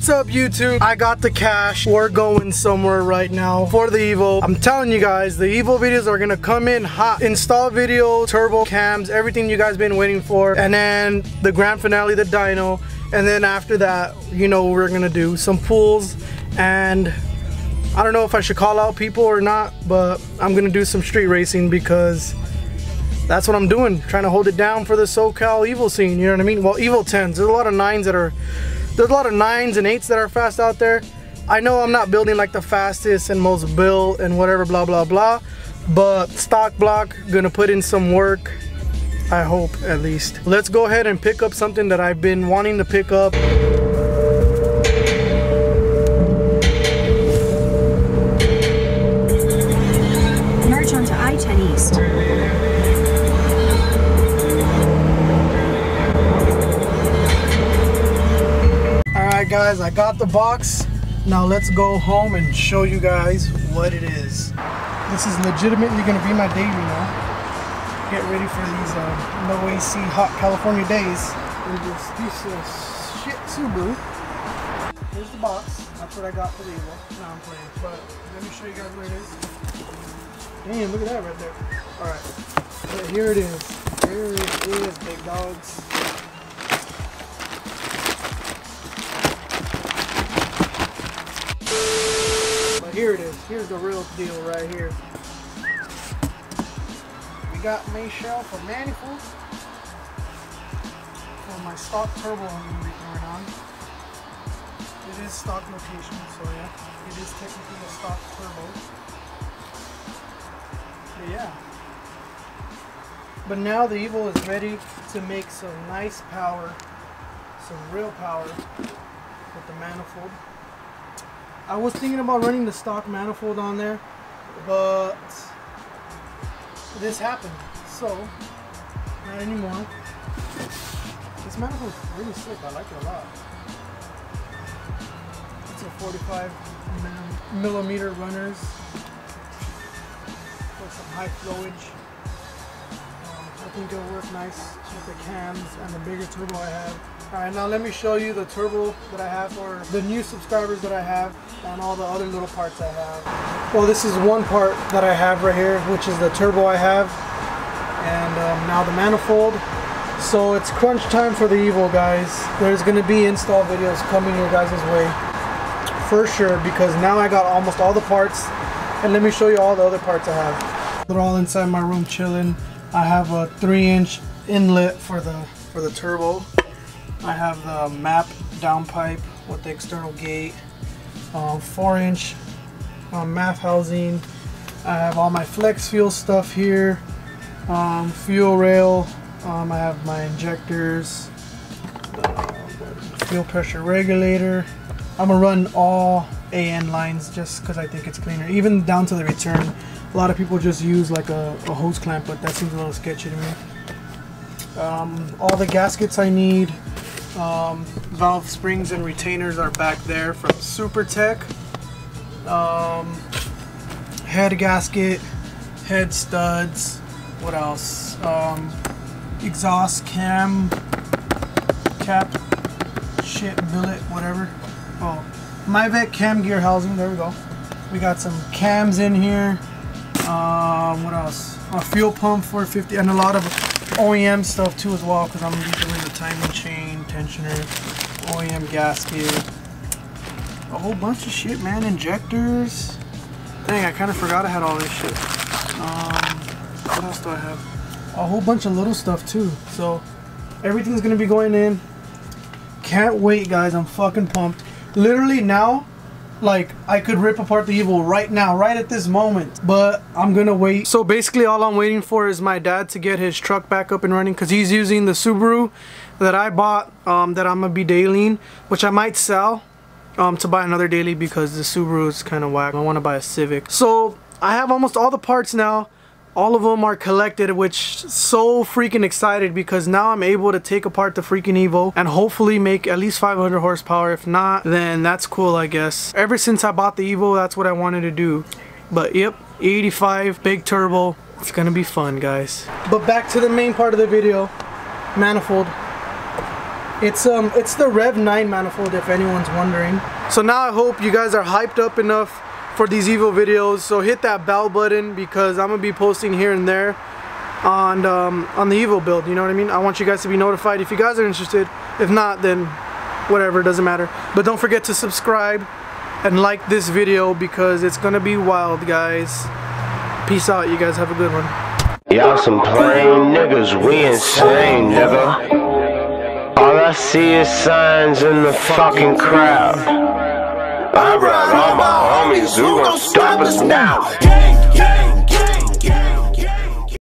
What's up, YouTube? I got the cash. We're going somewhere right now for the Evo. I'm telling you guys, the Evo videos are gonna come in hot. Install video, turbo, cams, everything you guys been waiting for. And then the grand finale, the dyno. And then after that, you know what we're gonna do. Some pools, and I don't know if I should call out people or not, but I'm gonna do some street racing because that's what I'm doing. Trying to hold it down for the SoCal Evo scene, you know what I mean? Well, Evo 10s, there's a lot of 9s that are, there's a lot of 9s and 8s that are fast out there. I know I'm not building like the fastest and most built and whatever, blah, blah, blah. But stock block, gonna put in some work. I hope, at least. Let's go ahead and pick up something that I've been wanting to pick up. Merge onto I-10 East. Alright guys, I got the box. Now let's go home and show you guys what it is. This is legitimately gonna be my day, you know. Get ready for these no AC hot California days with this piece of shit Subaru. Here's the box. That's what I got for the Evo. No, I'm playing, but let me show you guys where it is. Damn, look at that right there. Alright, yeah, here it is. Here it is, big dogs. But here it is. Here's the real deal right here. Got Mayshell for manifold for my stock turbo I'm going to be throwing on. It is stock location, so yeah, it is technically a stock turbo. But yeah. But now the Evo is ready to make some nice power, some real power with the manifold. I was thinking about running the stock manifold on there, but this happened, so not anymore. This manifold is really sick. I like it a lot. It's a 45 millimeter runners with some high flowage. I think it'll work nice with the cams and the bigger turbo I have. Alright, now let me show you the turbo that I have for the new subscribers that I have and all the other little parts I have. Well, this is one part that I have right here, which is the turbo I have, and now the manifold. So it's crunch time for the Evo, guys. There's going to be install videos coming your guys' way for sure, because now I got almost all the parts, and let me show you all the other parts I have. They're all inside my room chilling. I have a 3-inch inlet for the turbo. I have the map downpipe with the external gate, 4-inch MAF housing. I have all my flex fuel stuff here, fuel rail. I have my injectors, fuel pressure regulator. I'm gonna run all AN lines just because I think it's cleaner, even down to the return. A lot of people just use like a hose clamp, but that seems a little sketchy to me. All the gaskets I need. Valve springs and retainers are back there from SuperTech. Head gasket, head studs, what else? Exhaust cam, cap, shit, billet, whatever. Oh, MyVec cam gear housing, there we go. We got some cams in here. What else? A fuel pump 450, and a lot of OEM stuff too as well, because I'm going to be doing the timing chain, tensioner, OEM gasket, a whole bunch of shit, man. Injectors. Dang, I kind of forgot I had all this shit. What else do I have? A whole bunch of little stuff too. So everything's going to be going in. Can't wait, guys. I'm fucking pumped. Literally now, like, I could rip apart the Evo right now, right at this moment, but I'm gonna wait. So basically all I'm waiting for is my dad to get his truck back up and running, because he's using the Subaru that I bought, that I'm gonna be dailying, which I might sell to buy another daily, because the Subaru is kind of whack. I want to buy a Civic. So I have almost all the parts now. All of them are collected, which so freaking excited, because now I'm able to take apart the freaking Evo and hopefully make at least 500 horsepower. If not, then that's cool, I guess. Ever since I bought the Evo, that's what I wanted to do. But yep, 85 big turbo. It's gonna be fun, guys. But back to the main part of the video. Manifold. It's the Rev 9 manifold, if anyone's wondering. So now I hope you guys are hyped up enough for these Evo videos. So hit that bell button, because I'm gonna be posting here and there on the Evo build. You know what I mean? I want you guys to be notified if you guys are interested. If not, then whatever, it doesn't matter. But don't forget to subscribe and like this video, because it's gonna be wild, guys. Peace out. You guys have a good one. Y'all some plain niggas, we insane, nigga. All I see is signs in the fucking crowd. I brought all my homies, who gon' stop us now?